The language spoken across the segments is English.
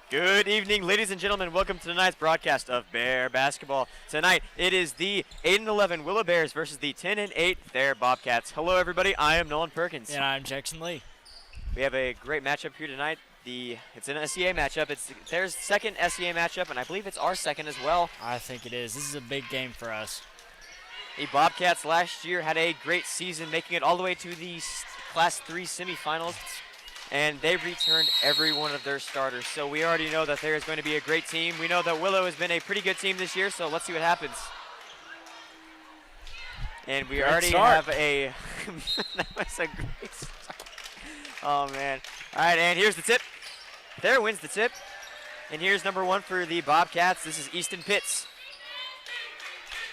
Good evening, ladies and gentlemen. Welcome to tonight's broadcast of Bear Basketball. Tonight, it is the 8-11 Willow Bears versus the 10-8 Thayer Bobcats. Hello, everybody. I am Nolan Perkins. And I'm Jackson Lee. We have a great matchup here tonight. It's an SEA matchup. It's Thayer's second SEA matchup, and I believe it's our second as well. I think it is. This is a big game for us. The Bobcats last year had a great season, making it all the way to the Class 3 semifinals. And they've returned every one of their starters. So we already know that there is going to be a great team. We know that Willow has been a pretty good team this year, so let's see what happens. And we already have a that was a great start. Oh, man. All right, and here's the tip. Thayer wins the tip. And here's number 1 for the Bobcats. This is Easton Pitts.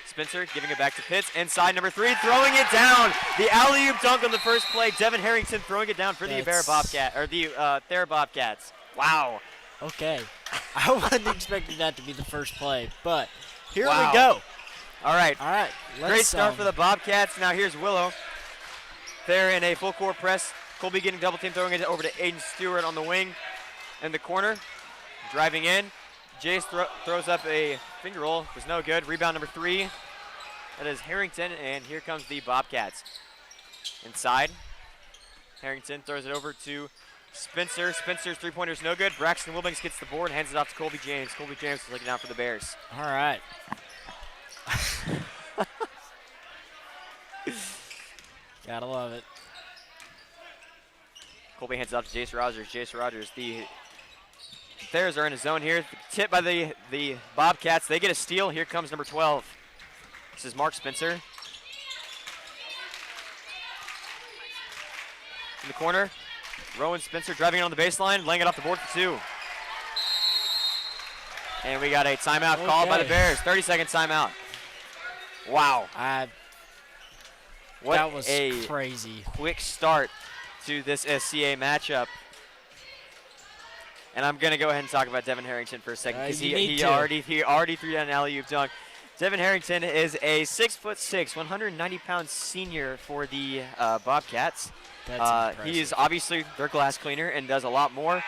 Spencer giving it back to Pitts. Inside number 3, throwing it down. The alley-oop dunk on the first play. Devin Harrington throwing it down for the Thayer Bobcats. Wow. Okay. I wasn't expecting that to be the first play, but here we go. All right. All right. Great start for the Bobcats. Now here's Willow. Thayer in a full court press. Colby getting double team, throwing it over to Aiden Stewart on the wing in the corner. Driving in. Jace throws up a finger roll. Was no good. Rebound number 3. That is Harrington, and here comes the Bobcats. Inside. Harrington throws it over to Spencer. Spencer's three-pointer's no good. Braxton Wilbanks gets the board, hands it off to Colby James. Colby James is looking out for the Bears. All right. Gotta love it. Colby hands it off to Jace Rogers. Jace Rogers, the Thayers are in a zone here. Tip by the Bobcats. They get a steal. Here comes number 12. This is Mark Spencer. In the corner, Rowan Spencer driving it on the baseline, laying it off the board for 2. And we got a timeout called by the Bears. 30-second timeout. Wow. What that was a crazy. Quick start to this SCA matchup. And I'm going to go ahead and talk about Devin Harrington for a second because he already threw down an alley-oop dunk. Devin Harrington is a 6'6", 190-pound senior for the Bobcats. That's he is obviously their glass cleaner and does a lot more.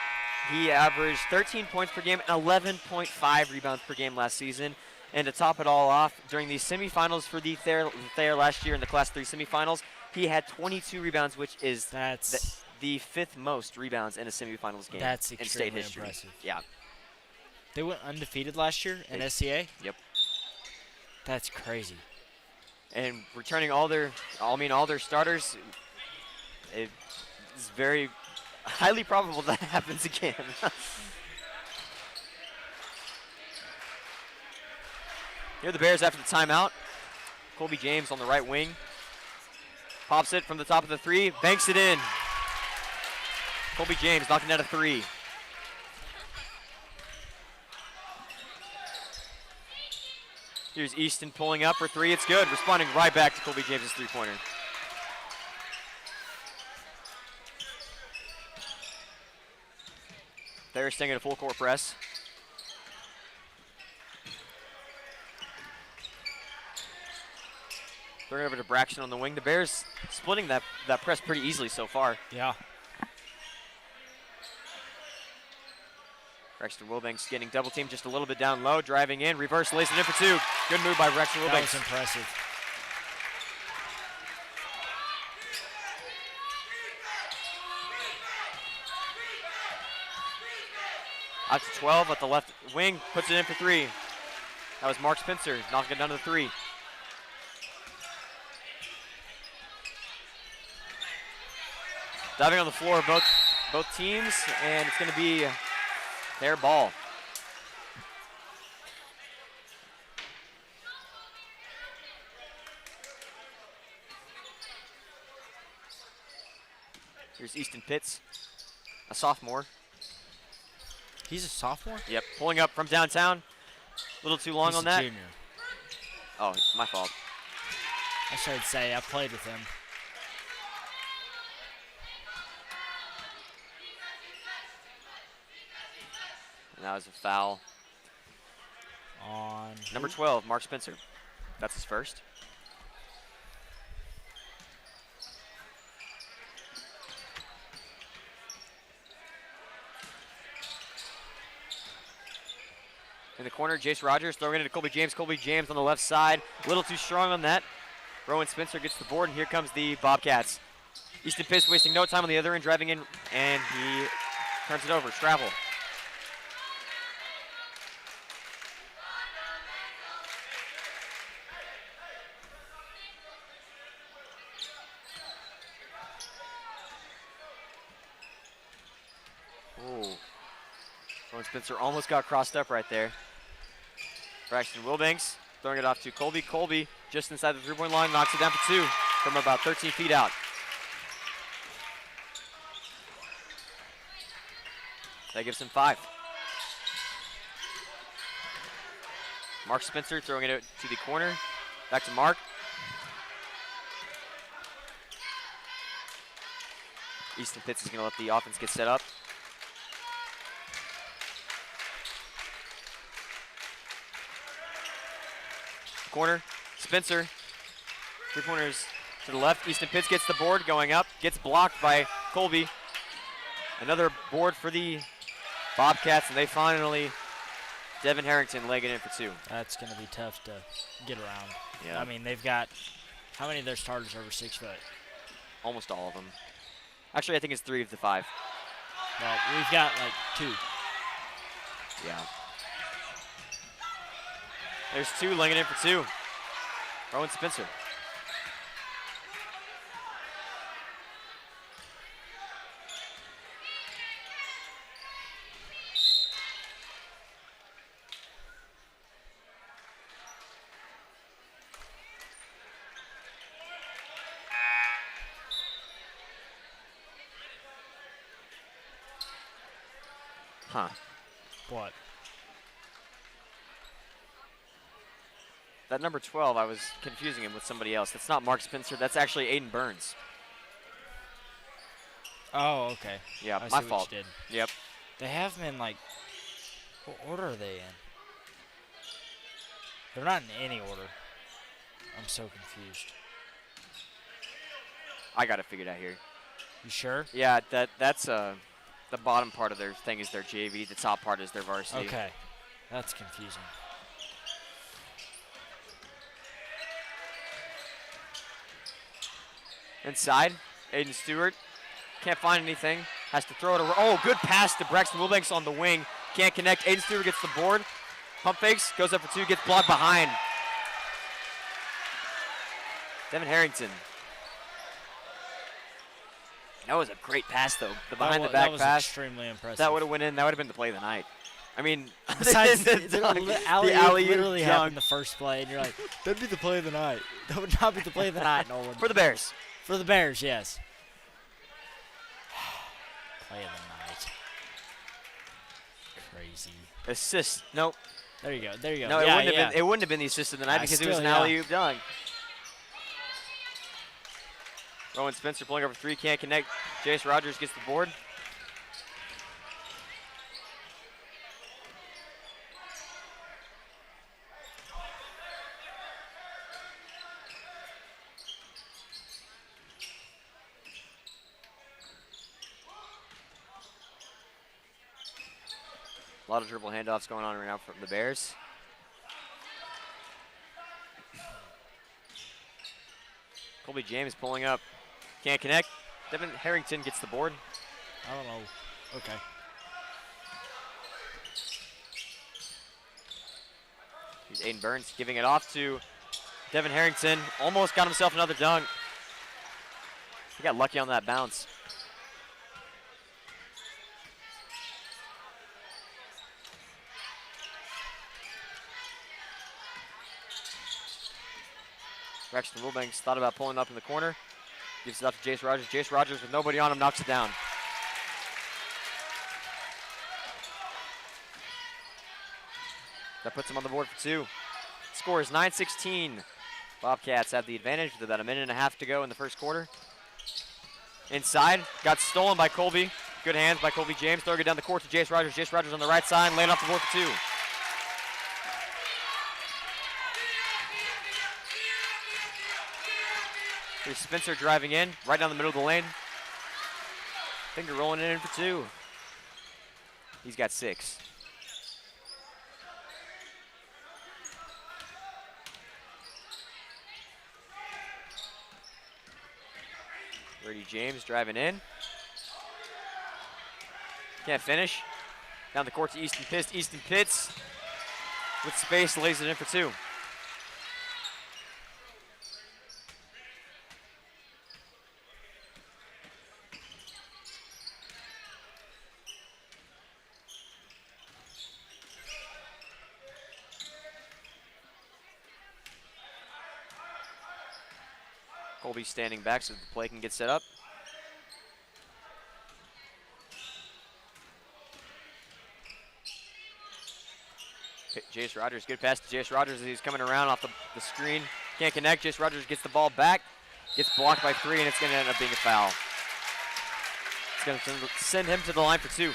He averaged 13 points per game and 11.5 rebounds per game last season. And to top it all off, during the semifinals for the Thayer last year in the Class 3 semifinals, he had 22 rebounds, which is the 5th most rebounds in a semifinals game in state history. Impressive. Yeah. They went undefeated last year in SCA? Yep. That's crazy. And returning all their starters, it's very highly probable that happens again. Here are the Bears after the timeout. Colby James on the right wing. Pops it from the top of the 3, banks it in. Colby James knocking out a 3. Here's Easton pulling up for 3. It's good. Responding right back to Colby James' three-pointer. They're staying at a full court press. Throwing it over to Braxton on the wing. The Bears splitting that press pretty easily so far. Yeah. Braxton Wilbanks getting double teamed just a little bit down low, driving in, reverse lays it in for 2. Good move by Braxton Wilbanks. That was impressive. Out to 12 at the left wing, puts it in for 3. That was Mark Spencer knocking it down to the 3. Diving on the floor, both teams, and it's going to be their ball. Here's Easton Pitts, a sophomore. He's a sophomore? Yep, pulling up from downtown. A little too long He's on that. Junior. Oh, my fault. I should say I played with him. And that was a foul On number 12, Mark Spencer. That's his first. In the corner, Jace Rogers throwing it into Colby James. Colby James on the left side. A little too strong on that. Rowan Spencer gets the board, and here comes the Bobcats. Easton Pitts wasting no time on the other end, driving in, and he turns it over. Travel. Ooh. Rowan Spencer almost got crossed up right there. Braxton Wilbanks throwing it off to Colby. Colby just inside the three-point line, knocks it down for two from about 13 feet out. That gives him 5. Mark Spencer throwing it to the corner. Back to Mark. Easton Pitts is going to let the offense get set up. Corner, Spencer. Three-pointers to the left. Easton Pitts gets the board going up. Gets blocked by Colby. Another board for the Bobcats, and they finally, Devin Harrington legging in for 2. That's going to be tough to get around. Yeah. I mean, they've got, how many of their starters are over 6 foot? Almost all of them. Actually, I think it's 3 of the 5. Well, we've got like 2. Yeah. There's 2 legging in for 2. Rowan Spencer. Huh. What? That number 12, I was confusing him with somebody else. That's not Mark Spencer. That's actually Aiden Burns. Oh, okay. Yeah, I my see fault. What you did. Yep. They have them in, like, what order are they in? They're not in any order. I'm so confused. I got it figured out here. You sure? Yeah, that's the bottom part of their thing is their JV. The top part is their varsity. Okay. That's confusing. Inside, Aiden Stewart can't find anything. Has to throw it around. Oh, good pass to Braxton Wilbanks on the wing. Can't connect. Aiden Stewart gets the board. Pump fakes, goes up for 2, gets blocked behind. Devin Harrington. That was a great pass, though. The behind-the-back pass. That was extremely impressive. That would have went in. That would have been the play of the night. I mean, besides the alley literally happened the first play, and you're like, that'd be the play of the night. That would not be the play of the night, Nolan. For the Bears. For the Bears, yes. Play of the night. Crazy. Assist. Nope. There you go. There you go. No, yeah, it wouldn't have been the assist of the night because it was an alley-oop dunk. Rowan Spencer pulling over 3, can't connect. Jace Rogers gets the board. A lot of dribble handoffs going on right now from the Bears. Colby James pulling up. Can't connect. Devin Harrington gets the board. I don't know. Okay. Here's Aiden Burns giving it off to Devin Harrington. Almost got himself another dunk. He got lucky on that bounce. Braxton Wilbanks thought about pulling up in the corner. Gives it up to Jace Rogers. Jace Rogers with nobody on him knocks it down. That puts him on the board for 2. Score is 9-16. Bobcats have the advantage with about a minute and a half to go in the first quarter. Inside, got stolen by Colby. Good hands by Colby James. Throwing it down the court to Jace Rogers. Jace Rogers on the right side, laying off the board for 2. Here's Spencer driving in, right down the middle of the lane. Finger rolling it in for 2. He's got 6. Brady James driving in. Can't finish. Down the court to Easton Pitts. Easton Pitts with space lays it in for 2. Colby standing back so the play can get set up. Jace Rogers, good pass to Jace Rogers as he's coming around off the screen. Can't connect. Jace Rogers gets the ball back, gets blocked by 3, and it's going to end up being a foul. It's going to send him to the line for 2.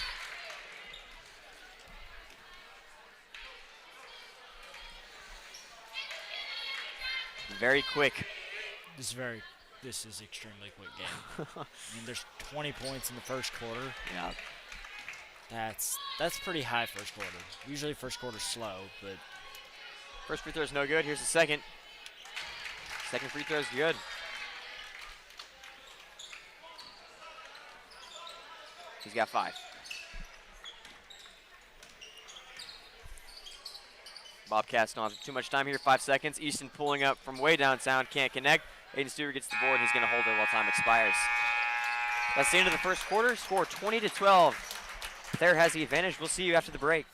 Very quick. This is extremely quick game. I mean, there's 20 points in the first quarter. Yeah. That's pretty high first quarter. Usually first quarter's slow, but first free throw is no good. Here's the second. Second free throw is good. He's got 5. Bobcats don't have too much time here. 5 seconds. Easton pulling up from way downtown. Can't connect. Aiden Stewart gets the board, and he's going to hold it while time expires. That's the end of the first quarter. Score 20-12. Thayer has the advantage. We'll see you after the break.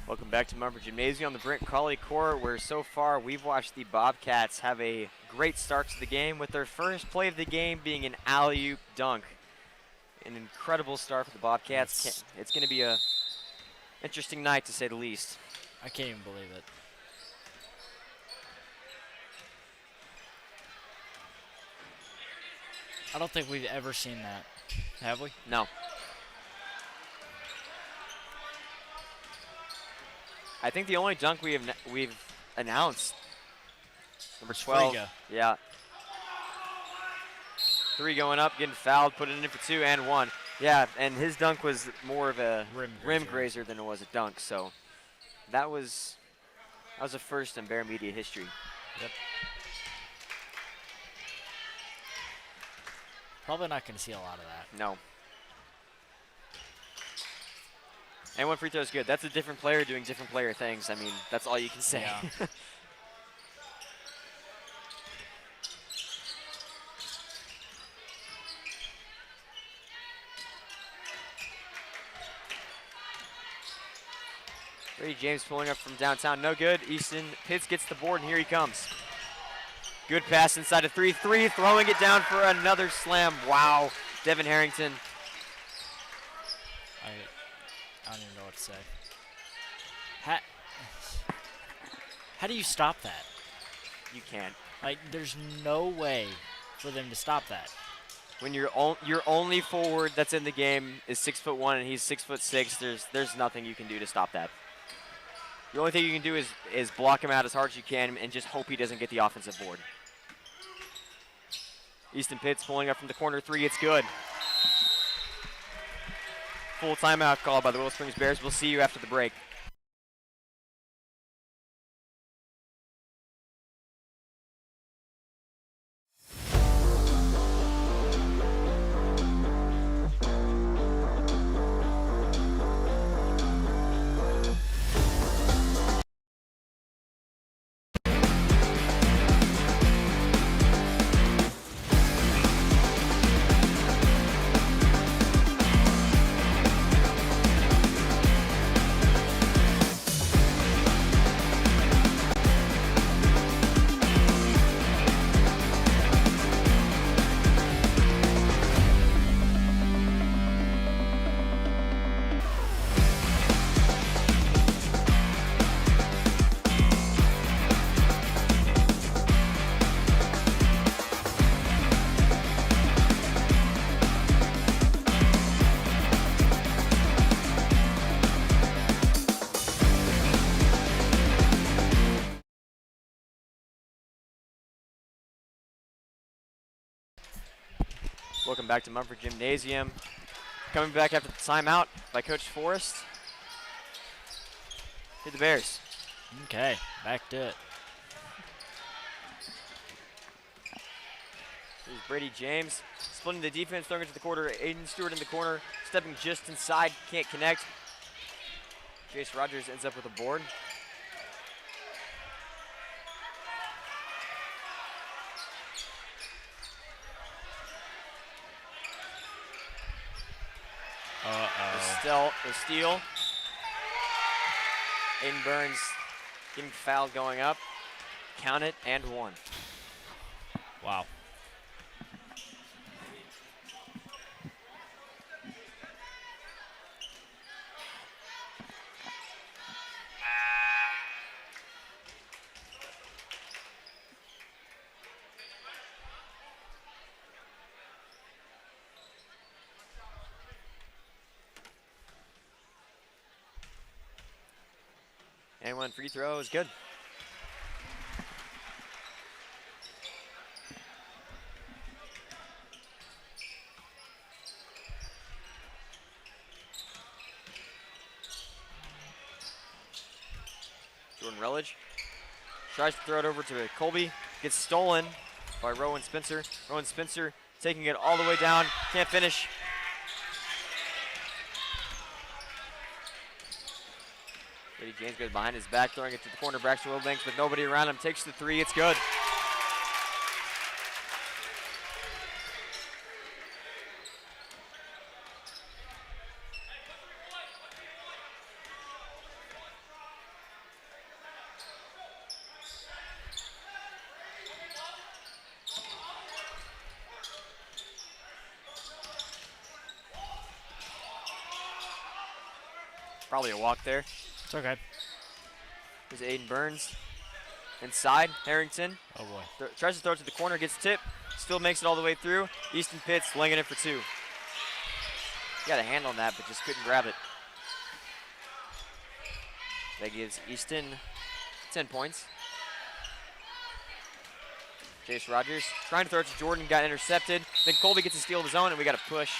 Welcome back to Mumford Gymnasium on the Brent Crawley Court, where so far we've watched the Bobcats have a great start to the game, with their first play of the game being an alley-oop dunk. An incredible start for the Bobcats. It's going to be a interesting night, to say the least. I can't even believe it. I don't think we've ever seen that, have we? No. I think the only dunk we've announced, number 12. Friga. Yeah. 3 going up, getting fouled, putting it in for 2 and 1. Yeah, and his dunk was more of a rim grazer than it was a dunk. So that was a first in Bear Media history. Yep. Probably not going to see a lot of that. No. And 1 free throw is good. That's a different player doing different player things. I mean, that's all you can say. Yeah. Brady James pulling up from downtown. No good. Easton Pitts gets the board, and here he comes. Good pass inside of 3-3, throwing it down for another slam. Wow. Devin Harrington. I don't even know what to say. How do you stop that? You can't. Like, there's no way for them to stop that. When your only forward that's in the game is 6'1" and he's 6'6", there's nothing you can do to stop that. The only thing you can do is block him out as hard as you can and just hope he doesn't get the offensive board. Easton Pitts pulling up from the corner 3. It's good. Full timeout call by the Willow Springs Bears. We'll see you after the break. Welcome back to Mumford Gymnasium. Coming back after the timeout by Coach Forrest. Hit the Bears. Okay, back to it. Here's Brady James splitting the defense, throwing it to the quarter. Aiden Stewart in the corner, stepping just inside, can't connect. Jace Rogers ends up with a board. The steal. Aiden Burns getting fouled going up. Count it and 1. Wow. And 1 free throw is good. Jordan Rutledge tries to throw it over to Colby. Gets stolen by Rowan Spencer. Rowan Spencer taking it all the way down. Can't finish. Brady James goes behind his back, throwing it to the corner. Braxton Wilbanks with nobody around him. Takes the 3. It's good. Probably a walk there. It's okay. Here's Aiden Burns. Inside, Harrington. Oh boy. Tries to throw it to the corner, gets tipped. Still makes it all the way through. Easton Pitts laying it in for 2. Got a hand on that, but just couldn't grab it. That gives Easton 10 points. Jace Rogers trying to throw it to Jordan, got intercepted. Then Colby gets a steal of his own, and we got a push.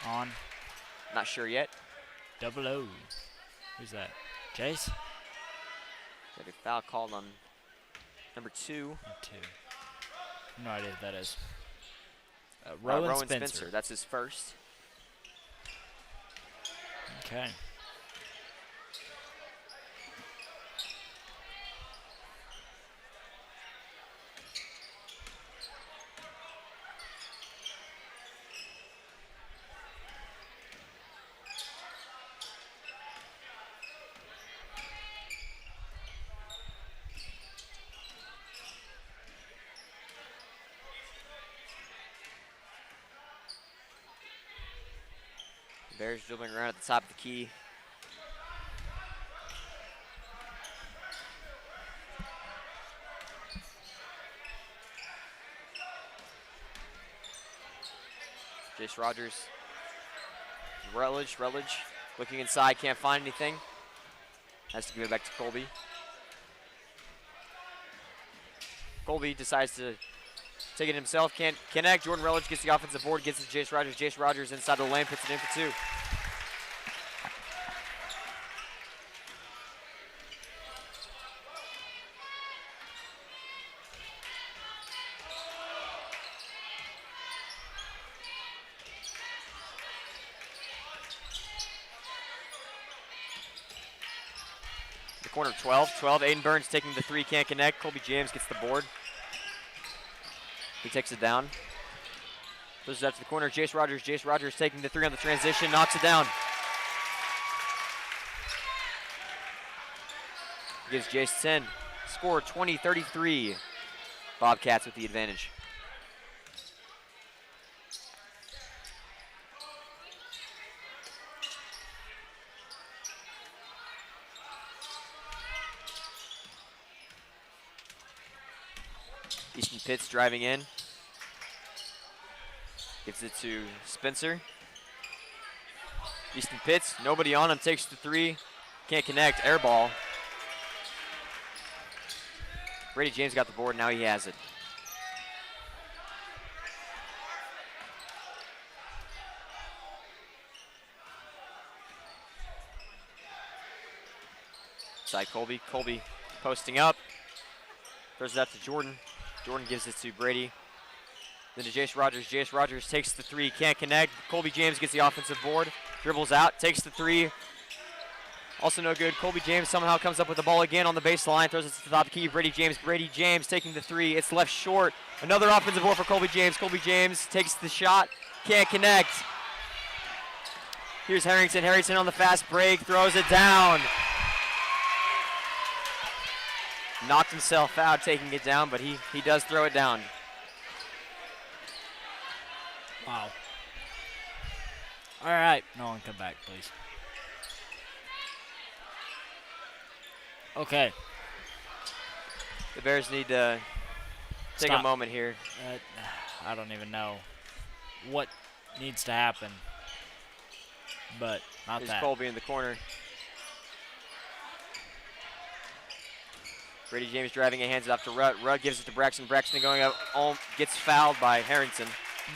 On. Not sure yet. Double O. Who's that? Jace? Got a foul called on number 2. 2. No idea who that is. Rowan Spencer. That's his first. Okay. Bears dribbling around at the top of the key. Jace Rogers. Rutledge looking inside, can't find anything. Has to give it back to Colby. Colby decides to take it himself, can't connect. Jordan Rutledge gets the offensive board, gets it to Jace Rogers. Jace Rogers inside the lane, puts it in for 2. The corner 12, Aiden Burns taking the 3, can't connect. Colby James gets the board. He takes it down. Pushes out to the corner. Jace Rogers taking the 3 on the transition, knocks it down. Gives Jace 10. Score 20-33. Bobcats with the advantage. Easton Pitts driving in. Gives it to Spencer. Easton Pitts, nobody on him, takes the 3. Can't connect, air ball. Brady James got the board, now he has it. outside Colby. Colby posting up. Throws it out to Jordan. Jordan gives it to Brady. Then to Jace Rogers. Jace Rogers takes the three, can't connect. Colby James gets the offensive board. Dribbles out, takes the three. Also no good. Colby James somehow comes up with the ball again on the baseline. Throws it to the top of the key. Brady James taking the three. It's left short. Another offensive board for Colby James. Colby James takes the shot. Can't connect. Here's Harrington. Harrington on the fast break. Throws it down. Knocked himself out taking it down, but he does throw it down. Wow. All right. No one come back, please. Okay. The Bears need to take a moment here. I don't even know what needs to happen, but not There's that. Colby in the corner. Brady James driving it, hands it off to Rutt. Rutt gives it to Braxton. Braxton going up, gets fouled by Harrington.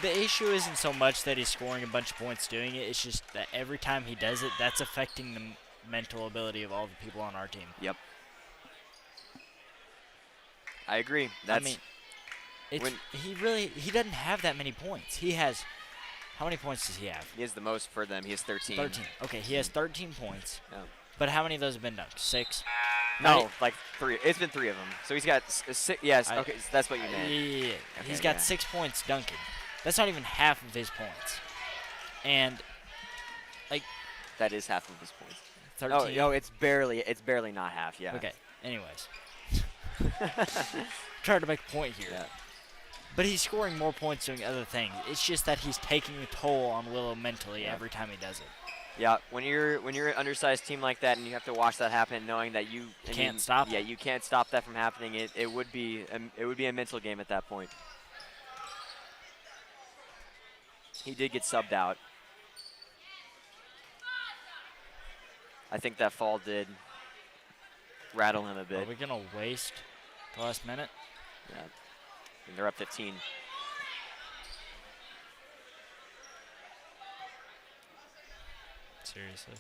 The issue isn't so much that he's scoring a bunch of points doing it. It's just that every time he does it, that's affecting the mental ability of all the people on our team. Yep. I agree. I mean, he doesn't have that many points. He has, how many points does he have? He has the most for them. He has 13. 13. Okay, he has 13 points. Yeah. But how many of those have been dunked? 6? No, like 3. It's been 3 of them. So he's got 6. Yes, okay, so that's what you meant. Yeah. Okay, He's got 6 points dunking. That's not even half of his points. And, like, that is half of his points. 13. Oh, it's barely not half, yeah. Okay, anyways. Trying to make a point here. Yeah. But he's scoring more points doing other things. It's just that he's taking a toll on Willow mentally every time he does it. Yeah, when you're an undersized team like that and you have to watch that happen, knowing that you can't stop. Yeah, you can't stop that from happening. It would be a mental game at that point. He did get subbed out. I think that fall did rattle him a bit. Are we gonna waste the last minute? Yeah, and they're up 15. Seriously.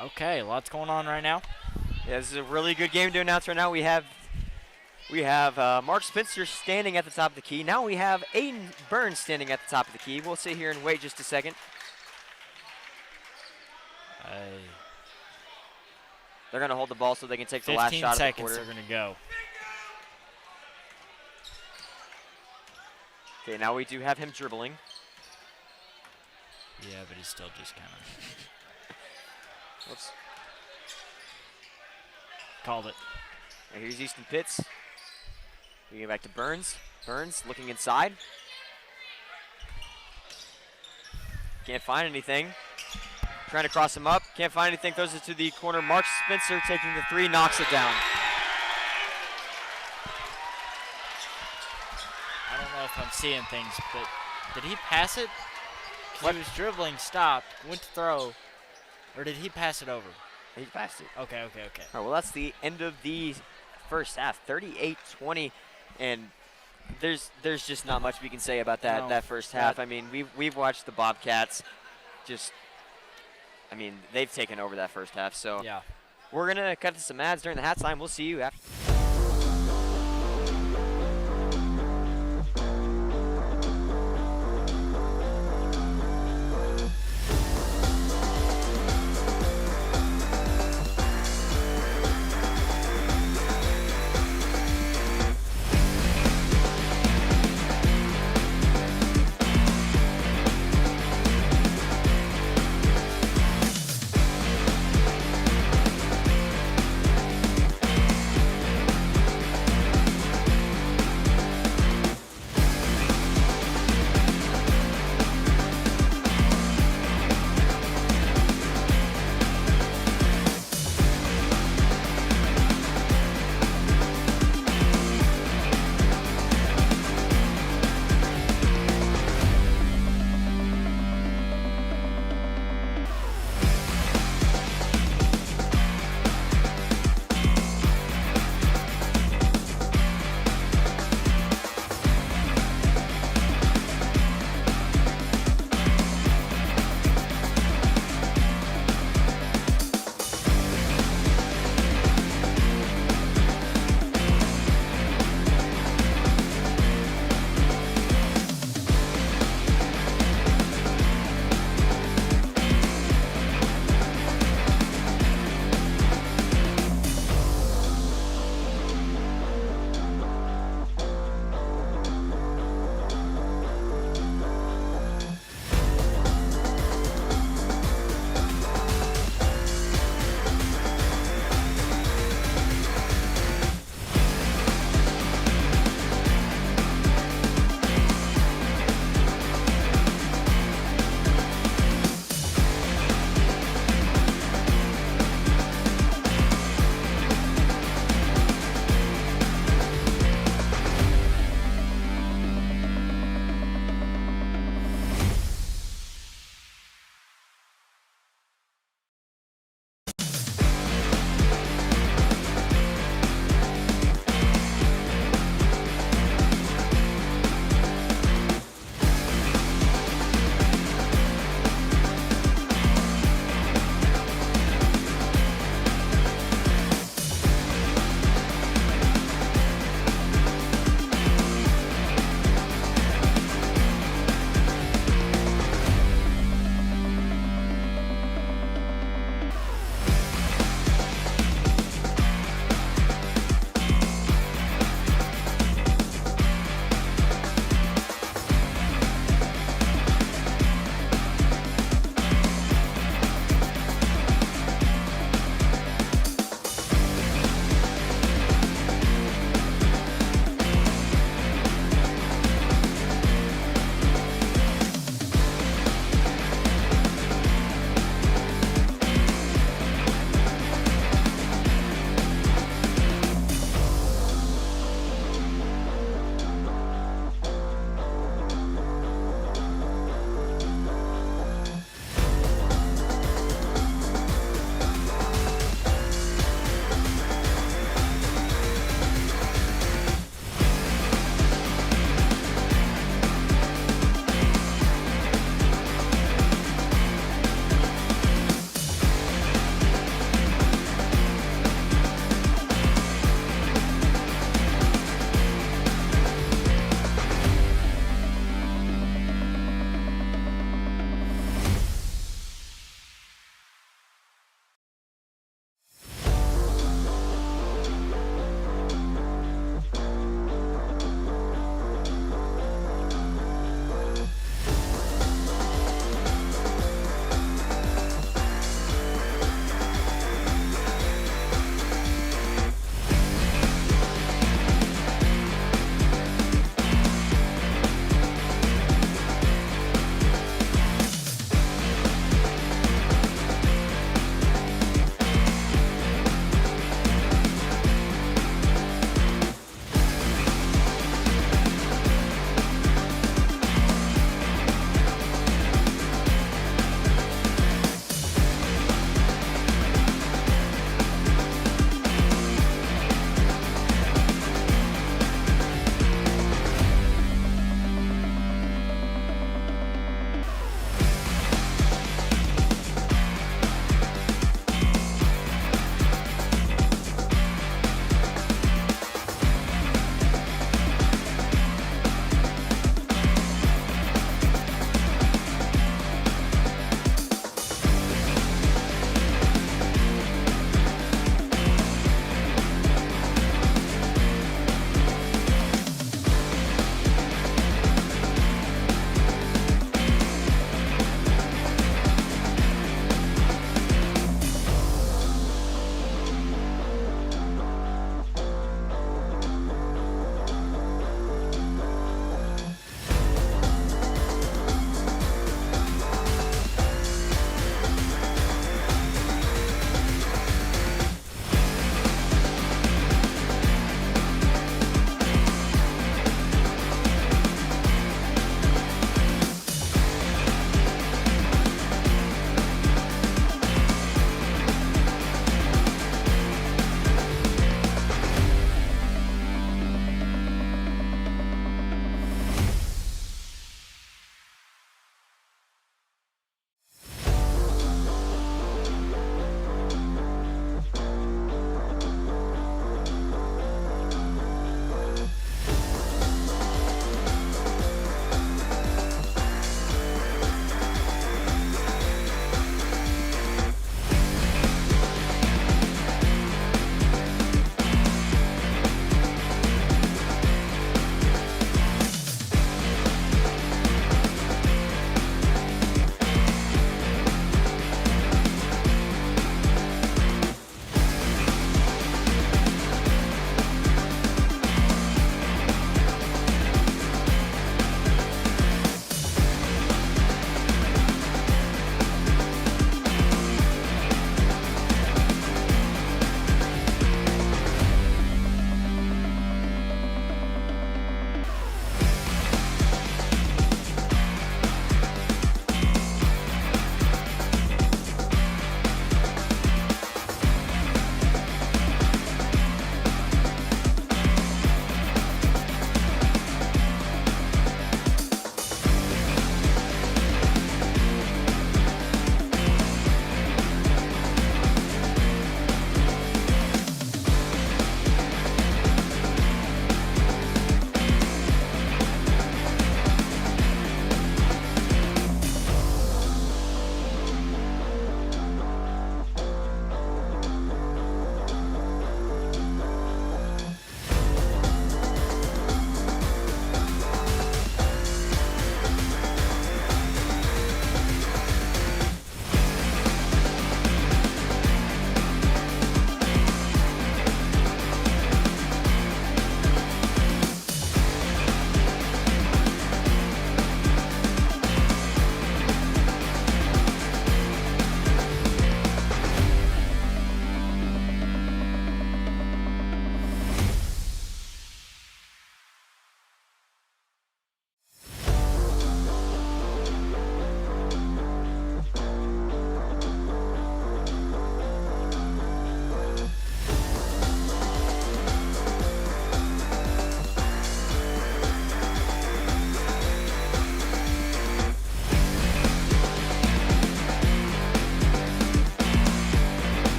Okay, lots going on right now. Yeah, this is a really good game to announce right now. We have Mark Spencer standing at the top of the key. Now we have Aiden Burns standing at the top of the key. We'll sit here and wait just a second. They're going to hold the ball so they can take the last shot of the quarter. 15 seconds they're going to go. Okay, now we do have him dribbling. Yeah, but he's still just kind of... Whoops. Called it. Now here's Easton Pitts. We get back to Burns. Burns looking inside. Can't find anything. Trying to cross him up. Can't find anything. Throws it to the corner. Mark Spencer taking the 3, knocks it down. I don't know if I'm seeing things, but did he pass it? He was dribbling, stopped, went to throw, or did he pass it over? He passed it. Okay. All right, well, that's the end of the first half, 38-20, and there's just not much we can say about that first half. I mean, we've watched the Bobcats they've taken over that first half. So yeah, we're gonna cut to some ads during the halftime. We'll see you after.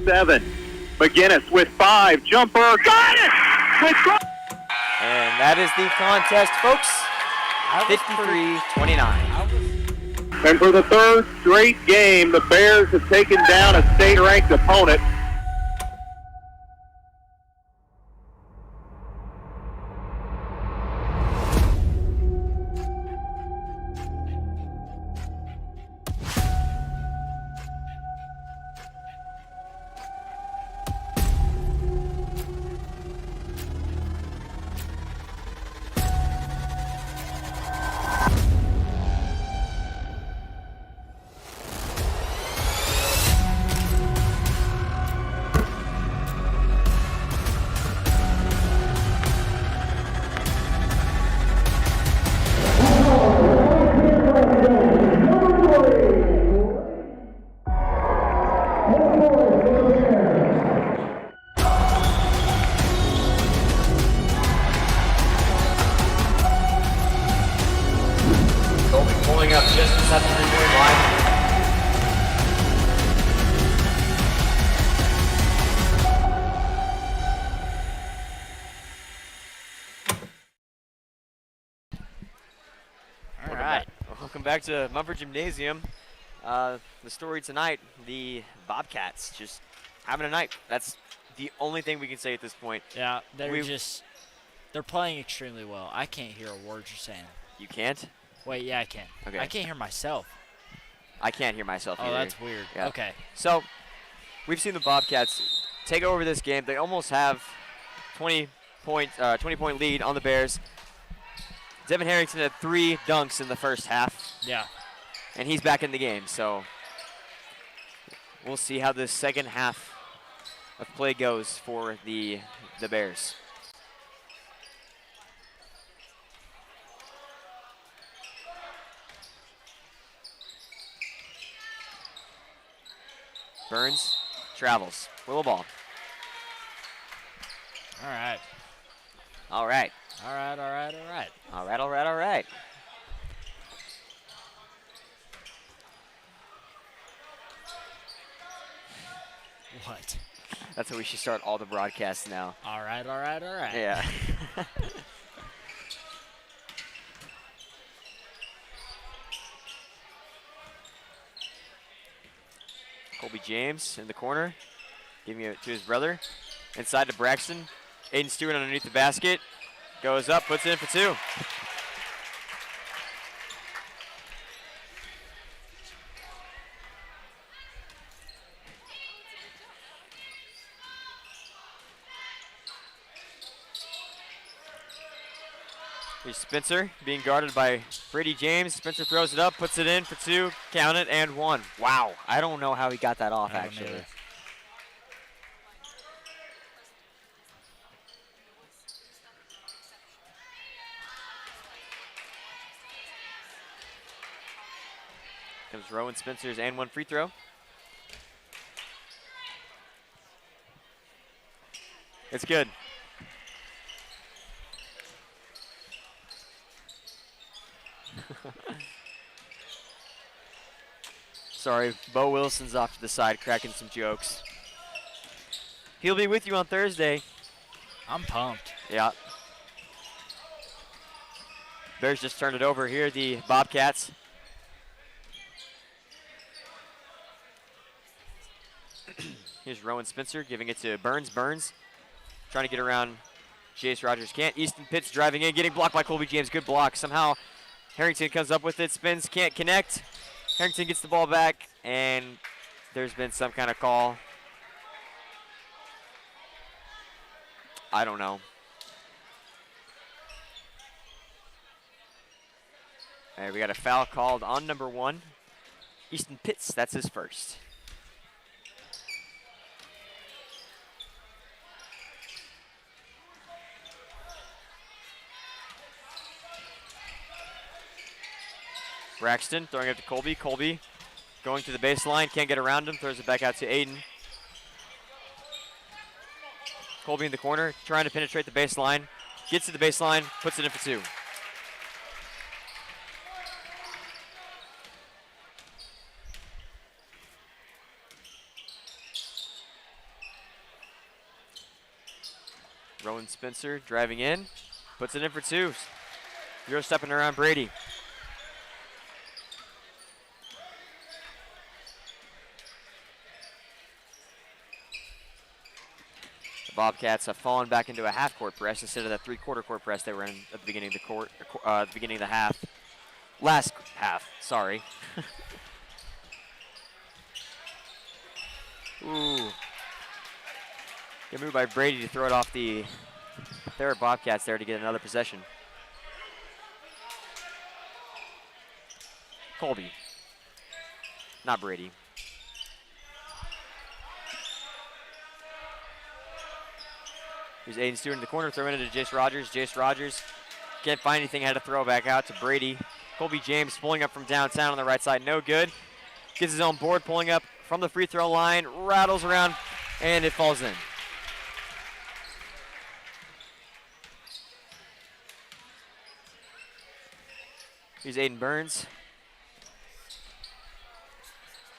7. McGinnis with 5. Jumper. Got it! And that is the contest, folks. 53-29. And for the third straight game, the Bears have taken down a state-ranked opponent. Colby pulling up just inside the three-point line. All right. Welcome back to Mumford Gymnasium. The story tonight, the Bobcats just having a night. That's the only thing we can say at this point. Yeah, they're playing extremely well. I can't hear a word you're saying. You can't? Wait, yeah, I can. Okay. I can't hear myself. I can't hear myself either. Oh, that's weird. Yeah. Okay. So, we've seen the Bobcats take over this game. They almost have 20-point lead on the Bears. Devin Harrington had 3 dunks in the first half. Yeah. And he's back in the game, so we'll see how this second half of play goes for the Bears. Burns travels. Willow ball. All right. All right. All right, all right, all right. All right, all right, all right. What? That's how we should start all the broadcasts now. All right, all right, all right. Yeah. Colby James in the corner, giving it to his brother. Inside to Braxton. Aiden Stewart underneath the basket. Goes up, puts it in for 2. Here's Spencer being guarded by Brady James. Spencer throws it up, puts it in for 2, count it, and 1. Wow, I don't know how he got that off, actually. Either. Comes Rowan Spencer's and 1 free throw. It's good. Sorry, Bo Wilson's off to the side cracking some jokes. He'll be with you on Thursday. I'm pumped. Yeah. Bears just turned it over here, the Bobcats. Here's Rowan Spencer giving it to Burns. Burns trying to get around Jace Rogers. Can't. Easton Pitts driving in, getting blocked by Colby James. Good block. Somehow Harrington comes up with it, spins, can't connect. Harrington gets the ball back, and there's been some kind of call. I don't know. All right, we got a foul called on number 1. Easton Pitts, that's his first. Braxton throwing it to Colby. Colby going to the baseline, can't get around him, throws it back out to Aiden. Colby in the corner, trying to penetrate the baseline. Gets to the baseline, puts it in for 2. Rowan Spencer driving in, puts it in for 2. Euro stepping around Brady. The Bobcats have fallen back into a half-court press instead of that three-quarter court press they were in at the beginning of the beginning of the half. Last half, sorry. Ooh. Good move by Brady to throw it off the Thayer Bobcats there to get another possession. Colby. Not Brady. Here's Aiden Stewart in the corner, throwing it to Jace Rogers. Jace Rogers can't find anything, had to throw back out to Brady. Colby James pulling up from downtown on the right side, no good. Gets his own board, pulling up from the free throw line, rattles around, and it falls in. Here's Aiden Burns.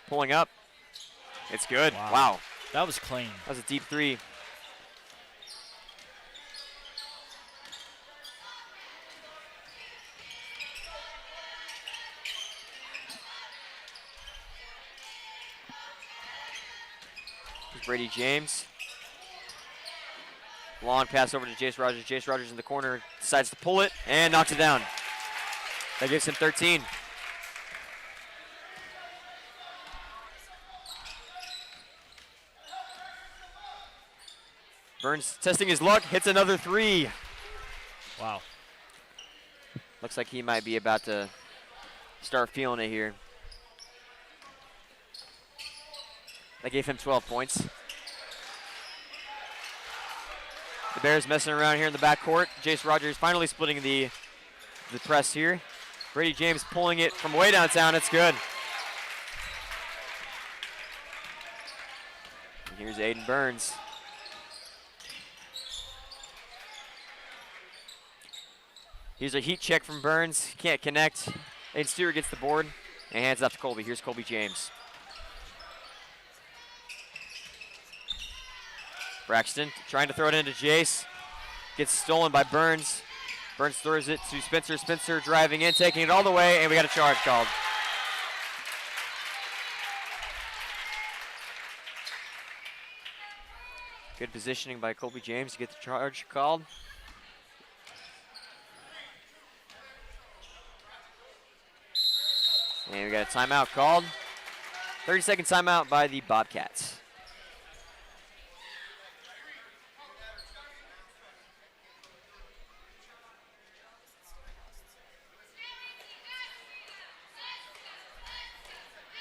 Pulling up. It's good. Wow. That was clean. That was a deep 3. Here's Brady James. Long pass over to Jace Rogers. Jace Rogers in the corner decides to pull it and knocks it down. That gives him 13. Burns testing his luck, hits another 3. Wow. Looks like he might be about to start feeling it here. That gave him 12 points. The Bears messing around here in the backcourt. Jace Rogers finally splitting the press here. Brady James pulling it from way downtown. It's good. And here's Aiden Burns. Here's a heat check from Burns. Can't connect. Aiden Stewart gets the board and hands it off to Colby. Here's Colby James. Braxton trying to throw it into Jace. Gets stolen by Burns. Burns throws it to Spencer. Spencer driving in, taking it all the way, and we got a charge called. Good positioning by Colby James to get the charge called. And we got a timeout called. 30-second timeout by the Bobcats.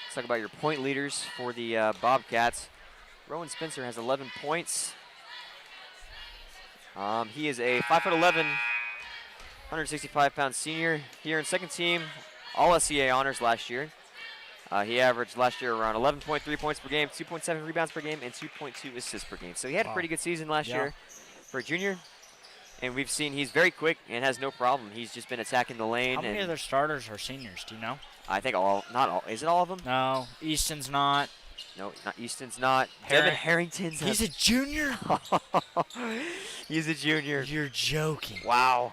Let's talk about your point leaders for the Bobcats. Rowan Spencer has 11 points. He is a 5'11", 165-pound senior here in second team, all SCA honors last year. He averaged last year around 11.3 points per game, 2.7 rebounds per game, and 2.2 assists per game. So he had a pretty good season last year for a junior. And we've seen he's very quick and has no problem. He's just been attacking the lane. How many of their starters are seniors? Do you know? I think not all. Is it all of them? No, Easton's not. No, Easton's not. Devin Harrington's. He's a junior? He's a junior. You're joking. Wow.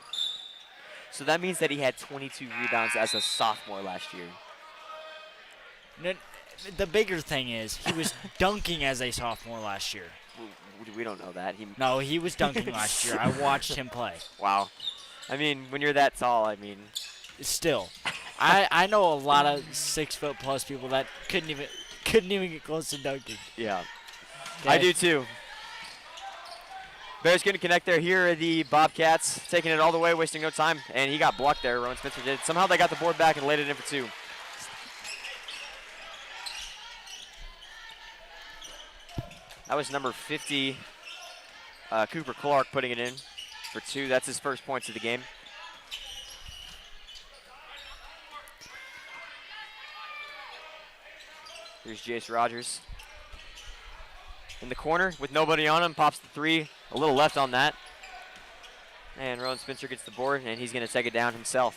So that means that he had 22 rebounds as a sophomore last year. No, the bigger thing is he was dunking as a sophomore last year. We don't know that. No, he was dunking last year. I watched him play. Wow. I mean, when you're that tall, I mean. Still. I know a lot of 6-foot-plus people that couldn't even get close to dunking. Yeah. Okay. I do too. Bears going to connect there. Here are the Bobcats taking it all the way, wasting no time. And he got blocked there. Rowan Spencer did. Somehow they got the board back and laid it in for 2. That was number 50, Cooper Clark, putting it in for 2. That's his first points of the game. Here's Jace Rogers. In the corner with nobody on him, pops the 3. A little left on that. And Rowan Spencer gets the board, and he's going to take it down himself.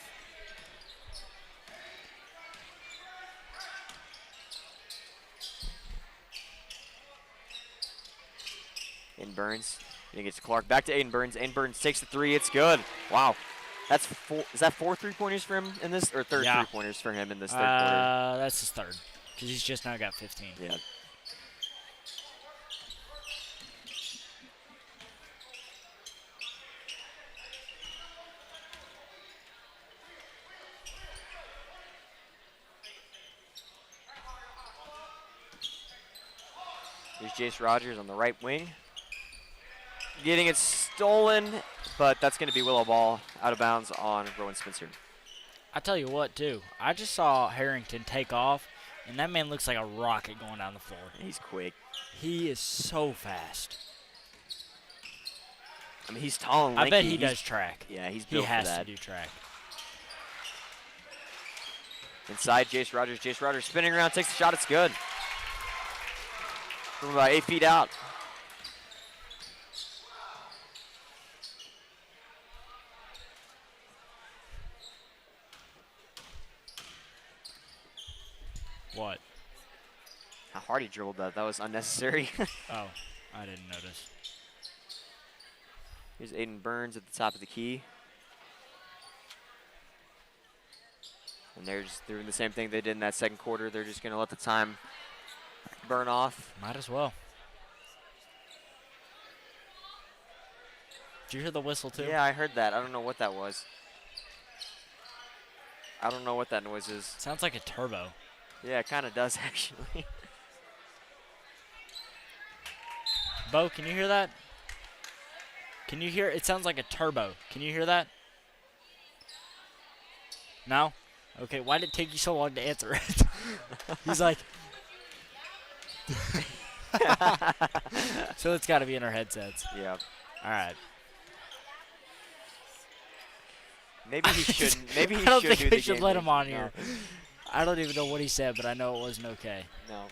In Burns. He gets to Clark. Back to Aiden Burns. Aiden Burns takes the three. It's good. Wow. That's four. Is that 4 3-pointers for him in this, or third 3-pointers for him in this third quarter? That's his third, because he's just now got 15. Yeah. Here's Jace Rogers on the right wing. Getting it stolen, but that's going to be Willow ball out of bounds on Rowan Spencer. I tell you what, too. I just saw Harrington take off, and that man looks like a rocket going down the floor. He's quick. He is so fast. I mean, he's tall and lanky. I bet he does track. Yeah, he's built for that. He has to do track. Inside, Jace Rogers. Jace Rogers spinning around, takes the shot. It's good. From about 8 feet out. What? How hard he dribbled that. That was unnecessary. Oh, I didn't notice. Here's Aiden Burns at the top of the key. And they're just doing the same thing they did in that second quarter. They're just going to let the time burn off. Might as well. Did you hear the whistle, too? Yeah, I heard that. I don't know what that was. I don't know what that noise is. Sounds like a turbo. Yeah, it kind of does, actually. Bo, can you hear that? Can you hear? It sounds like a turbo. Can you hear that? No? Okay, why did it take you so long to answer it? He's like... So it's got to be in our headsets. Yeah. All right. Maybe he shouldn't. Maybe he I don't should think do we the should game let him on version. here. I don't even know what he said, but I know it wasn't okay. No.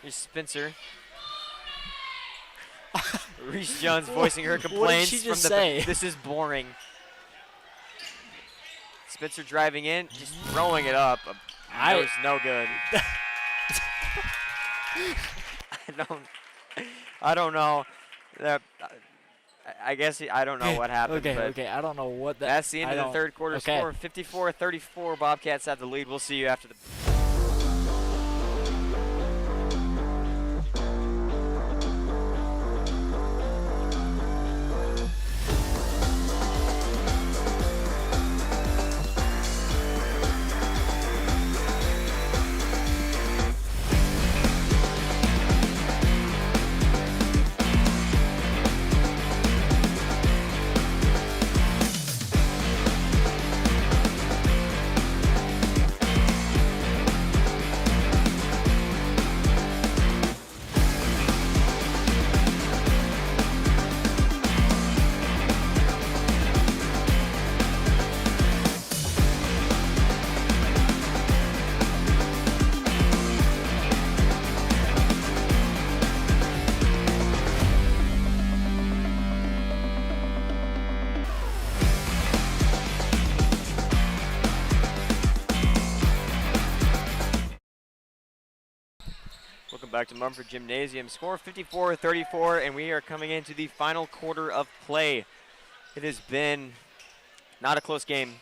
Here's Spencer. Reese Jones voicing her complaints. What did she just say? This is boring. Spencer driving in, just throwing it up. That was no good. I don't know. I guess I don't know what happened. Okay. I don't know what that. That's the end of the third quarter score. 54-34. Bobcats have the lead. We'll see you after the. Welcome back to Mumford Gymnasium. Score 54-34, and we are coming into the final quarter of play. It has been not a close game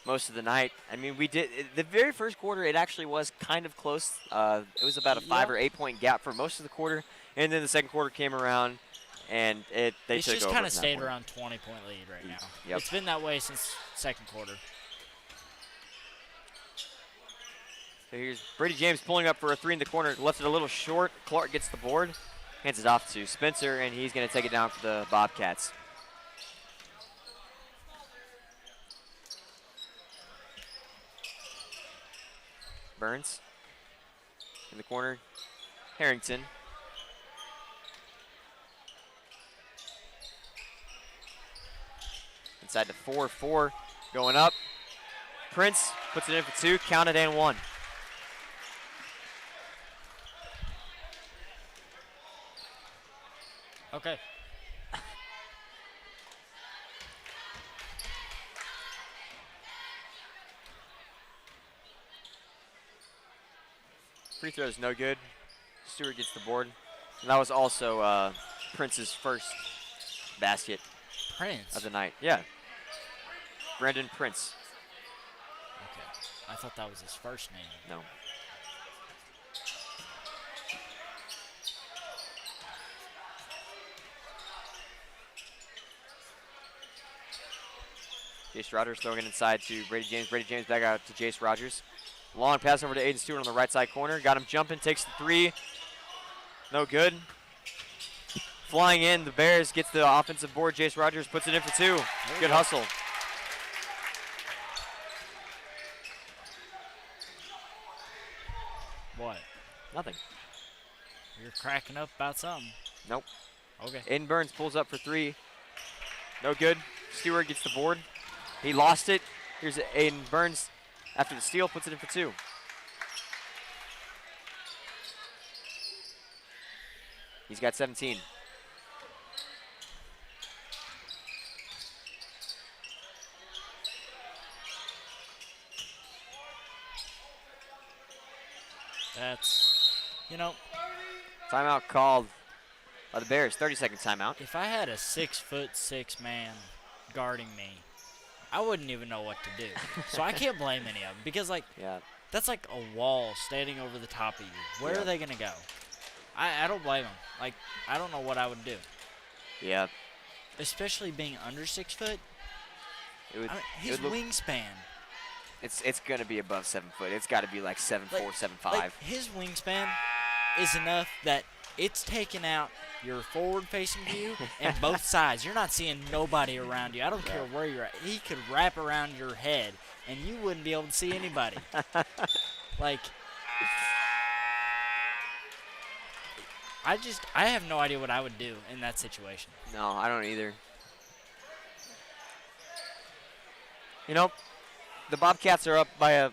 most of the night. I mean, the very first quarter, it actually was kind of close. It was about a 5 or 8 point gap for most of the quarter, and then the second quarter came around, and they took over. It's just kind of stayed around 20-point lead right now. Yep. It's been that way since second quarter. So here's Brady James pulling up for a three in the corner. Left it a little short. Clark gets the board. Hands it off to Spencer, and he's going to take it down for the Bobcats. Burns in the corner. Harrington. Inside to 4-4. Going up. Prince puts it in for two. Counted and one. Okay. Free throw is no good. Stewart gets the board. And that was also Prince's first basket Prince? of the night. Yeah. Brandon Prince. Okay. I thought that was his first name. No. Jace Rogers throwing it inside to Brady James. Brady James back out to Jace Rogers. Long pass over to Aiden Stewart on the right side corner. Got him jumping, takes the three. No good. Flying in, the Bears gets the offensive board. Jace Rogers puts it in for two. Good hustle. What? Nothing. You're cracking up about something. Nope. Okay. Aiden Burns pulls up for three. No good. Stewart gets the board. He lost it. Here's Aiden Burns after the steal, puts it in for two. He's got 17. That's, you know, Timeout called by the Bears. 30-second timeout. if I had a 6'6" man guarding me, I wouldn't even know what to do. So I can't blame any of them because, like, Yeah. that's like a wall standing over the top of you. Where Yeah. are they gonna go? I don't blame them. Like, I don't know what I would do, Yeah. especially being under 6 foot. It would, I mean, it his would look, wingspan. it's going to be above 7 foot. It's got to be like 7'4", 7'5". Like, his wingspan is enough that it's taking out your forward-facing view and both sides. You're not seeing nobody around you. I don't care where you're at. He could wrap around your head, and you wouldn't be able to see anybody. Like, I have no idea what I would do in that situation. No, I don't either. You know, the Bobcats are up by a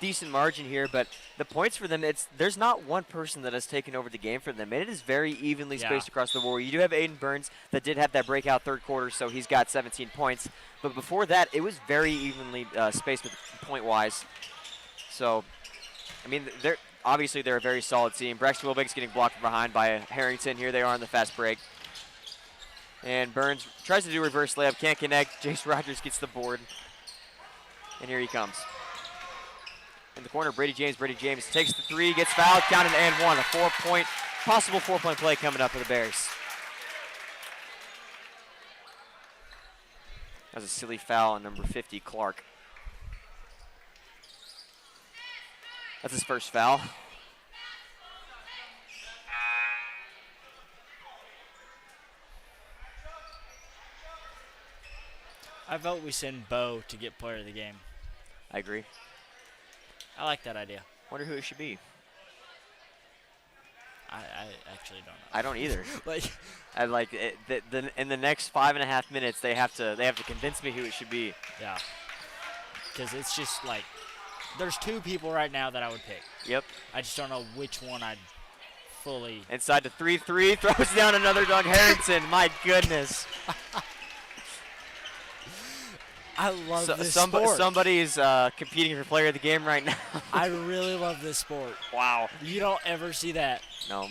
decent margin here, but the points for them, there's not one person that has taken over the game for them. It is very evenly spaced across the board. You do have Aiden Burns that did have that breakout third quarter, so he's got 17 points. But before that, it was very evenly spaced with point-wise. So, I mean, they're a very solid team. Braxton Wilbeck's getting blocked from behind by Harrington. Here they are on the fast break. And Burns tries to do reverse layup, can't connect. Jace Rogers gets the board. And here he comes. In the corner, Brady James takes the three, gets fouled, counted and one. A possible four-point play coming up for the Bears. That was a silly foul on number 50, Clark. That's his first foul. I vote we send Bo to get player of the game. I agree. I like that idea. Wonder who it should be. I actually don't know. I don't either. Like, I like it, in the next 5.5 minutes they have to convince me who it should be. yeah. Because it's just like, there's two people right now that I would pick. Yep. I just don't know which one I'd fully. Inside the 3-3, throws down another Doug Harrington. My goodness. I love this sport. Somebody's competing for player of the game right now. I really love this sport. Wow. You don't ever see that. No.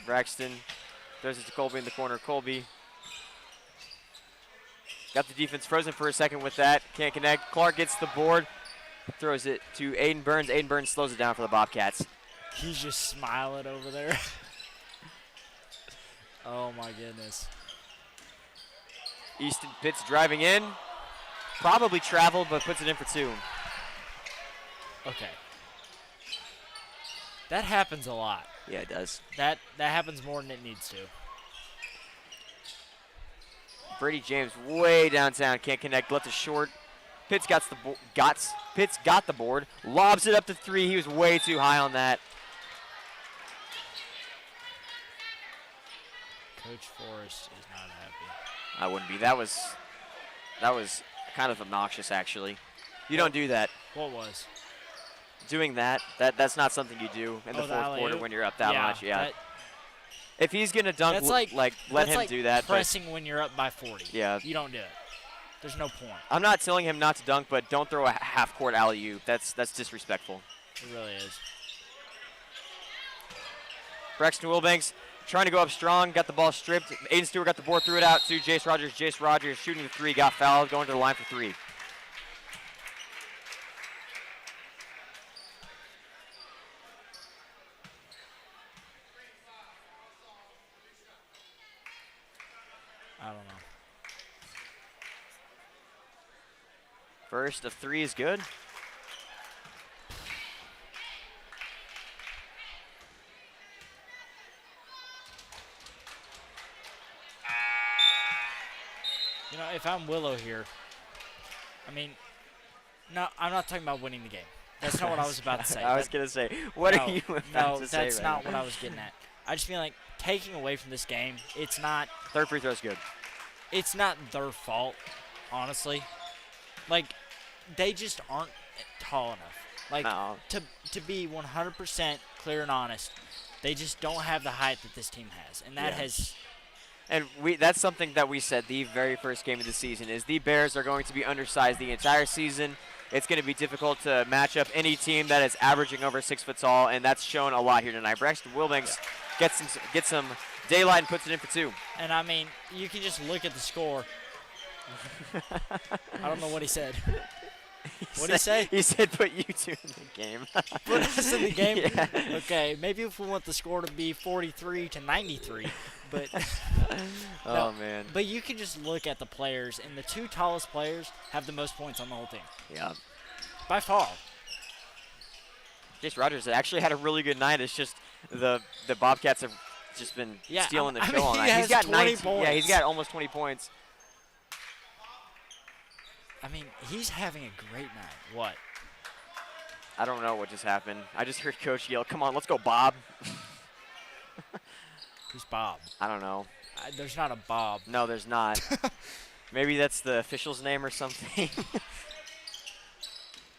Braxton throws it to Colby in the corner. Colby got the defense frozen for a second with that. Can't connect. Clark gets the board. Throws it to Aiden Burns. Aiden Burns slows it down for the Bobcats. He's just smiling over there. Oh, my goodness. Easton Pitts driving in. Probably traveled, but puts it in for two. Okay. That happens a lot. Yeah, it does. That happens more than it needs to. Brady James way downtown. Can't connect. Left it short. Pitts got the board. Lobs it up to three. He was way too high on that. Coach Forrest is not happy. I wouldn't be. That was kind of obnoxious, actually. You don't do that. What was? Doing that's not something you do in the fourth quarter alley-oop? when you're up that much. Yeah. that- If he's gonna dunk, That's like let that's him like do that. But pressing when you're up by 40. Yeah. You don't do it. There's no point. I'm not telling him not to dunk, but don't throw a half-court alley-oop. That's disrespectful. It really is. Braxton Wilbanks trying to go up strong, got the ball stripped. Aiden Stewart got the board, threw it out to Jace Rogers. Jace Rogers shooting the three, got fouled, going to the line for three. I don't know. First of three is good. You know, if I'm Willow here, I mean, no, I'm not talking about winning the game. That's not what I was about to say. I was going to say, what no, are you about no, to say that's right not now? what I was getting at. I just feel like taking away from this game, it's not Third free throw is good. it's not their fault, honestly. Like, they just aren't tall enough. Like, No. to be 100% clear and honest, they just don't have the height that this team has. And that Yeah. has... And that's something that we said the very first game of the season is the Bears are going to be undersized the entire season. It's going to be difficult to match up any team that is averaging over 6 foot tall, and that's shown a lot here tonight. Braxton Wilbanks gets some daylight and puts it in for two. And, I mean, you can just look at the score. I don't know what he said. What did he say? He said put you two in the game. Put us in the game? Yeah. Okay, maybe if we want the score to be 43 to 93. But Oh, no, man. But you can just look at the players, and the two tallest players have the most points on the whole team. Yeah. By far. Jace Rogers actually had a really good night. It's just the Bobcats have just been stealing the I show mean, all he night. has He's got 20 19. points. Yeah, he's got almost 20 points. I mean, he's having a great night. What? I don't know what just happened. I just heard Coach yell, "Come on, let's go, Bob." Who's Bob? I don't know. There's not a Bob. No, there's not. Maybe that's the official's name or something.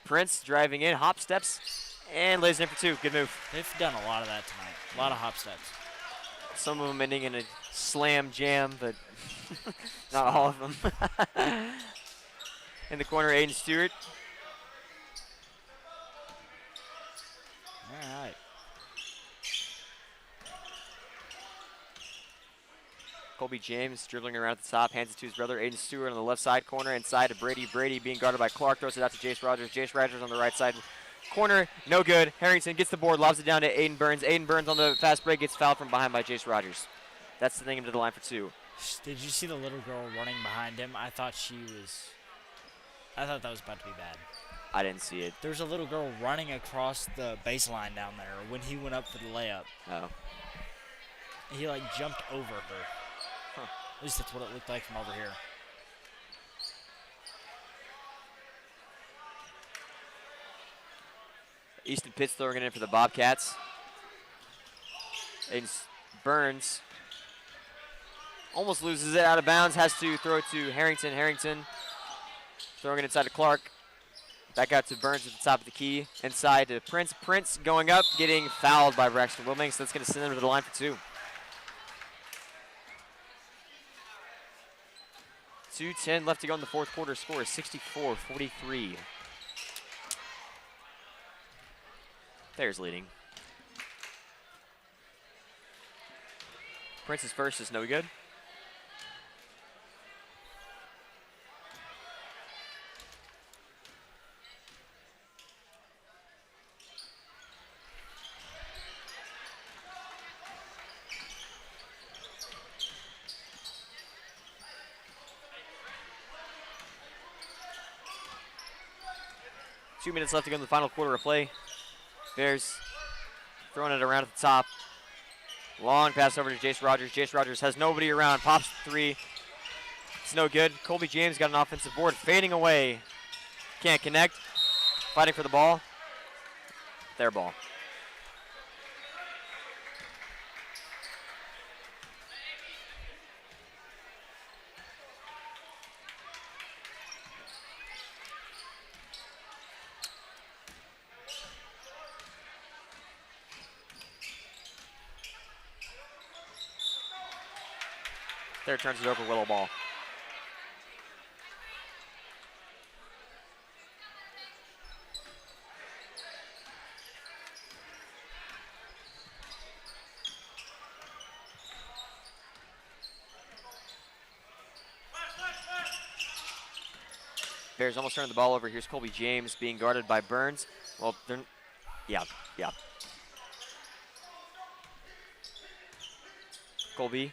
Prince driving in, hop steps, and lays it in for two. Good move. They've done a lot of that tonight. A lot of hop steps. Some of them ending in a slam jam, but not all of them. In the corner, Aiden Stewart. All right. Colby James dribbling around at the top, hands it to his brother, Aiden Stewart on the left side corner, inside to Brady. Brady being guarded by Clark, throws it out to Jace Rogers. Jace Rogers on the right side corner, no good. Harrington gets the board, lobs it down to Aiden Burns. Aiden Burns on the fast break gets fouled from behind by Jace Rogers. That's sending him to the line for two. Did you see the little girl running behind him? I thought that was about to be bad. I didn't see it. There was a little girl running across the baseline down there when he went up for the layup. Oh. He, like, jumped over her. Huh. At least that's what it looked like from over here. Easton Pitts throwing it in for the Bobcats. Aiden Burns almost loses it out of bounds, has to throw it to Harrington. Harrington throwing it inside to Clark. Back out to Burns at the top of the key. Inside to Prince. Prince going up, getting fouled by Braxton Wilbanks. So that's going to send him to the line for two. 2:10 left to go in the fourth quarter. Score is 64-43. Thayer's leading. Prince's first is no good. Two minutes left to go in the final quarter of play. Bears throwing it around at the top. Long pass over to Jace Rogers. Jace Rogers has nobody around. Pops three. It's no good. Colby James got an offensive board. Fading away. Can't connect. Fighting for the ball. Their ball. There turns it over, Willow ball. Bears almost turned the ball over. Here's Colby James being guarded by Burns. Well, they're, yeah. Colby.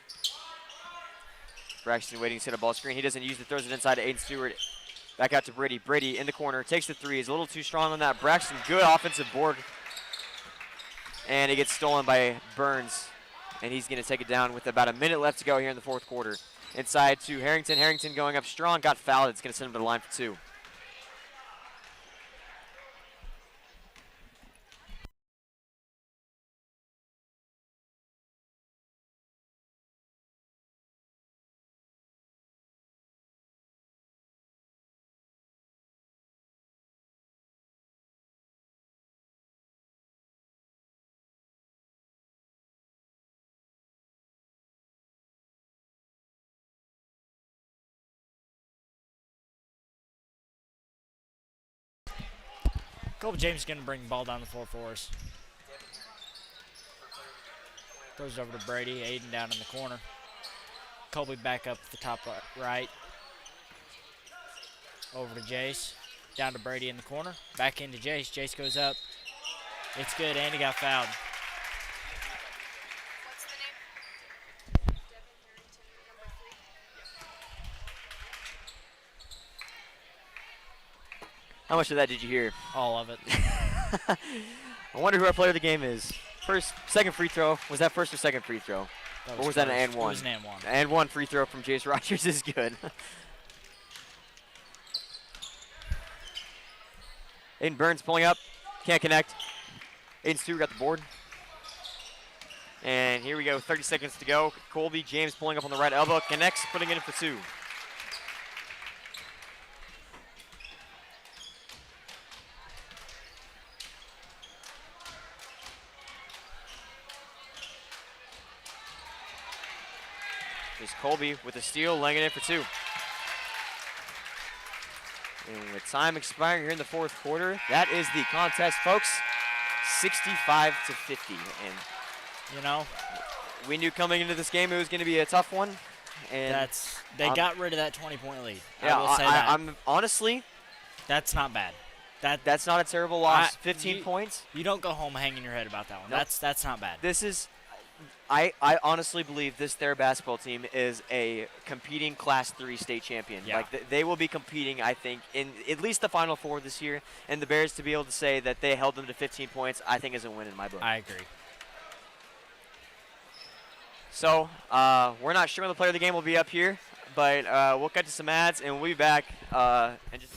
Braxton waiting to hit a ball screen. He doesn't use it, throws it inside to Aiden Stewart. Back out to Brady. Brady in the corner, takes the three. He's a little too strong on that. Braxton, good offensive board. And it gets stolen by Burns. And he's going to take it down with about a minute left to go here in the fourth quarter. Inside to Harrington. Harrington going up strong, got fouled. It's going to send him to the line for 2. Colby James is going to bring the ball down the floor for us. Throws it over to Brady. Aiden down in the corner. Colby back up the top right. Over to Jace. Down to Brady in the corner. Back into Jace. Jace goes up. It's good, and he got fouled. What's the name? Devin Harrington, number 3. How much of that did you hear? All of it. I wonder who our player of the game is. Second free throw. Was that first or second free throw? Or was that an and one? It was an and one. And one free throw from Jace Rogers is good. Aiden Burns pulling up. Can't connect. Aiden Stewart got the board. And here we go. 30 seconds to go. Colby James pulling up on the right elbow. Connects, putting it in for 2. Here's Colby with a steal, laying it in for 2. And with time expiring here in the fourth quarter, that is the contest, folks. 65-50. And You know, we knew coming into this game it was going to be a tough one. And they got rid of that 20-point lead. yeah, I will say that. I'm honestly, That's not bad. that's not a terrible loss. 15 you- points. You don't go home hanging your head about that one. Nope. That's not bad. This is, I honestly believe this Thayer basketball team is a competing Class 3 state champion. Yeah. Like they will be competing, I think, in at least the Final Four this year. And the Bears to be able to say that they held them to 15 points, I think is a win in my book. I agree. So we're not sure when the player of the game will be up here, but we'll cut to some ads and we'll be back in just.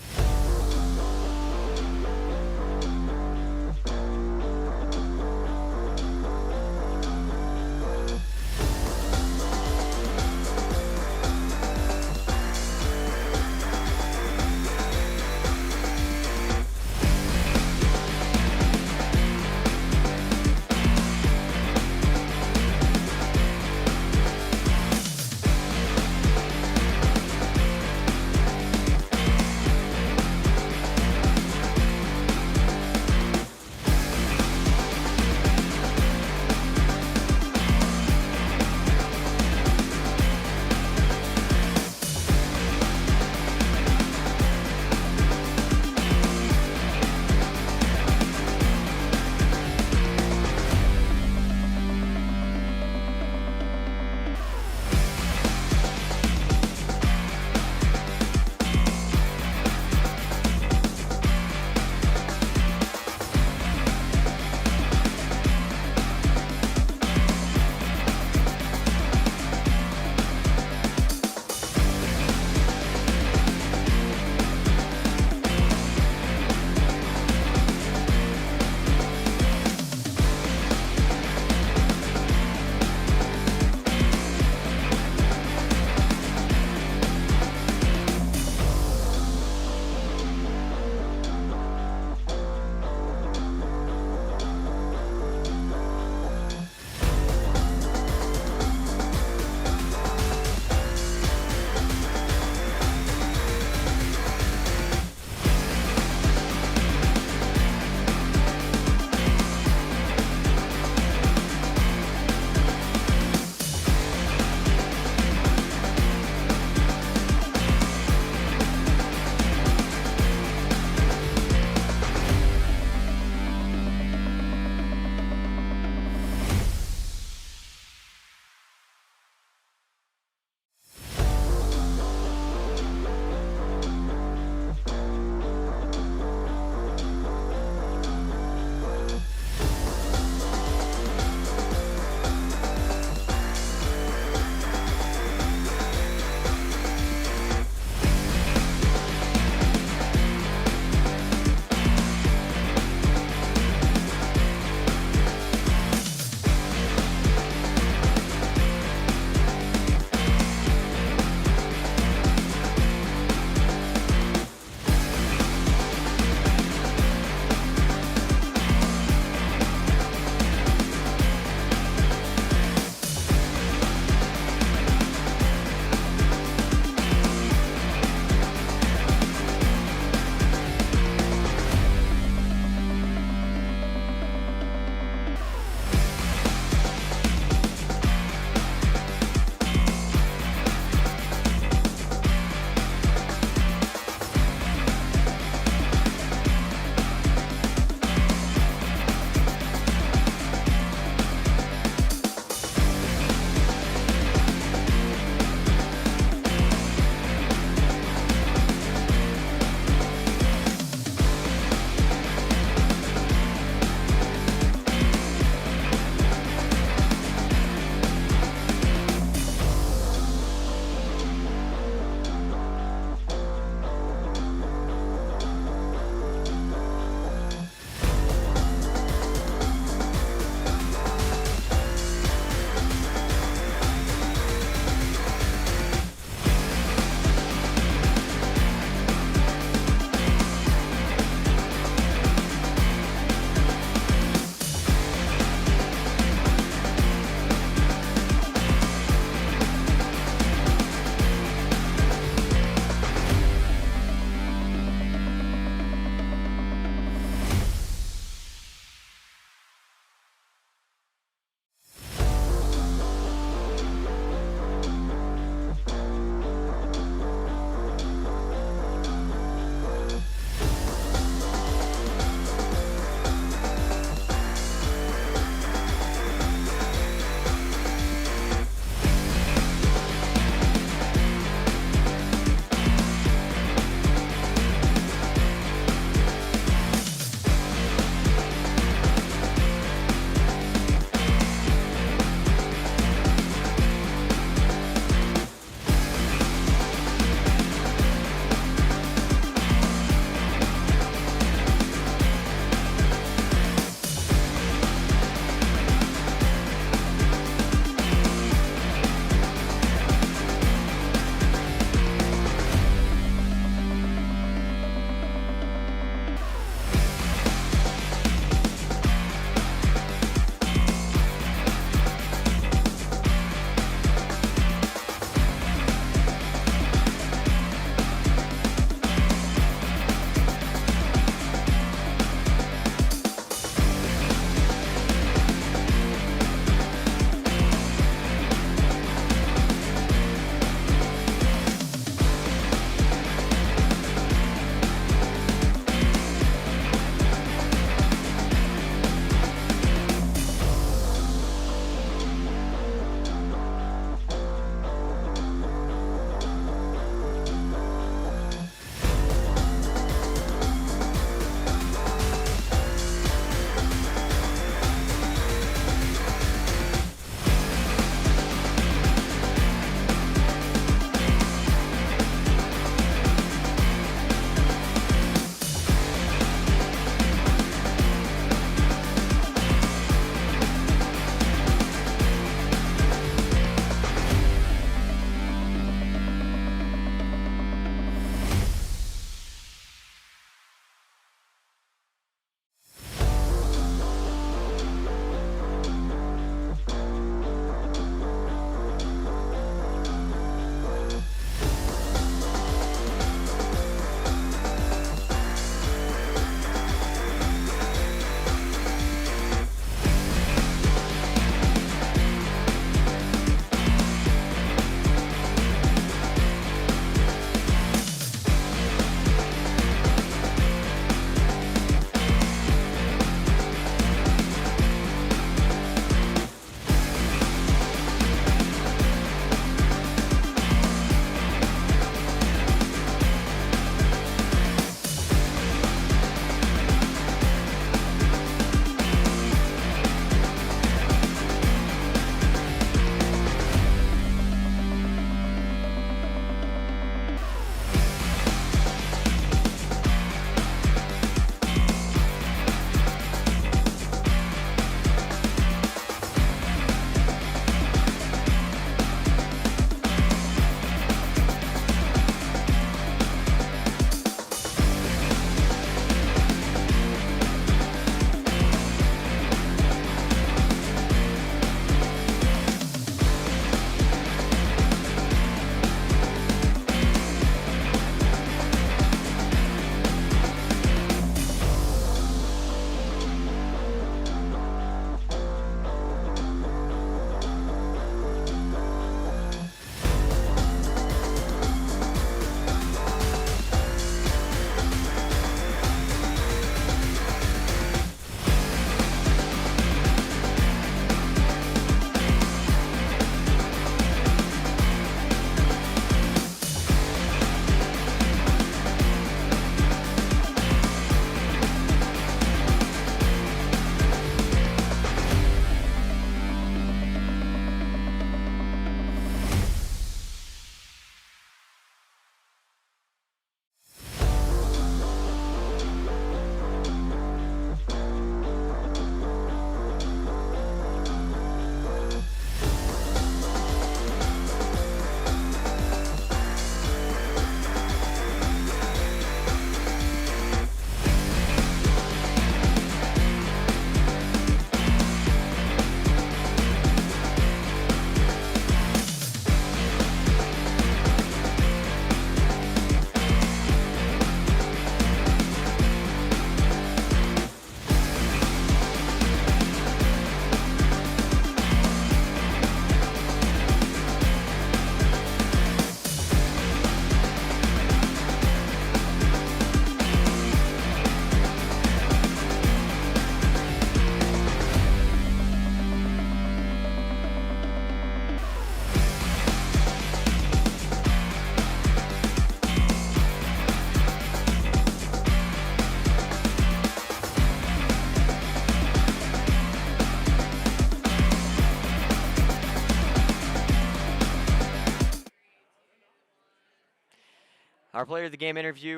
Our player of the game interview